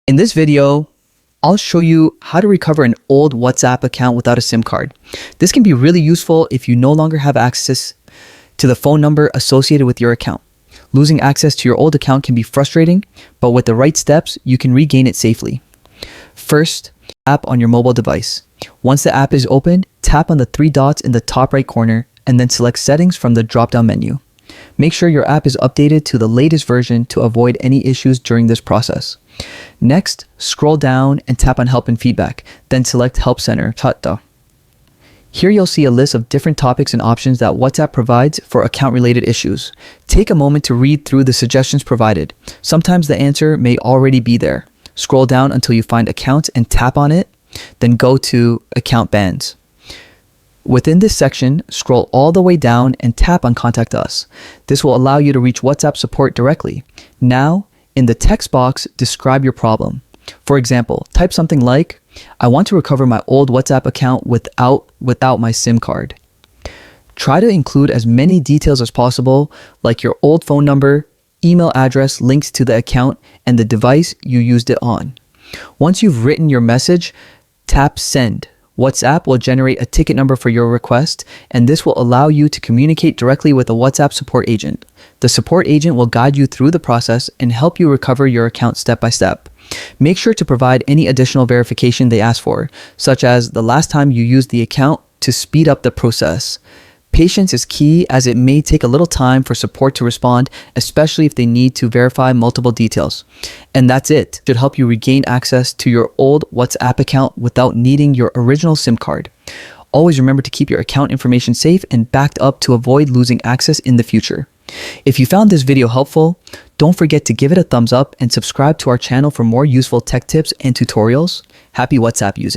In this video, I'll show you how to recover an old WhatsApp account without a SIM card. This can be really useful if you no longer have access to the phone number associated with your account. Losing access to your old account can be frustrating, but with the right steps, you can regain it safely. First, app on your mobile device. Once the app is opened, tap on the three dots in the top right corner and then select Settings from the drop-down menu. Make sure your app is updated to the latest version to avoid any issues during this process. Next, scroll down and tap on Help and Feedback, then select Help Center. Chatta. Here you'll see a list of different topics and options that WhatsApp provides for account-related issues. Take a moment to read through the suggestions provided. Sometimes the answer may already be there. Scroll down until you find Accounts and tap on it, then go to Account Bans. Within this section, scroll all the way down and tap on Contact Us. This will allow you to reach WhatsApp support directly. Now, in the text box, describe your problem. For example, type something like, I want to recover my old WhatsApp account without my SIM card. Try to include as many details as possible, like your old phone number, email address, links to the account, and the device you used it on. Once you've written your message, tap Send. WhatsApp will generate a ticket number for your request, and this will allow you to communicate directly with a WhatsApp support agent. The support agent will guide you through the process and help you recover your account step by step. Make sure to provide any additional verification they ask for, such as the last time you used the account, to speed up the process. Patience is key, as it may take a little time for support to respond, especially if they need to verify multiple details. And that's it. It should help you regain access to your old WhatsApp account without needing your original SIM card. Always remember to keep your account information safe and backed up to avoid losing access in the future. If you found this video helpful, don't forget to give it a thumbs up and subscribe to our channel for more useful tech tips and tutorials. Happy WhatsApp using.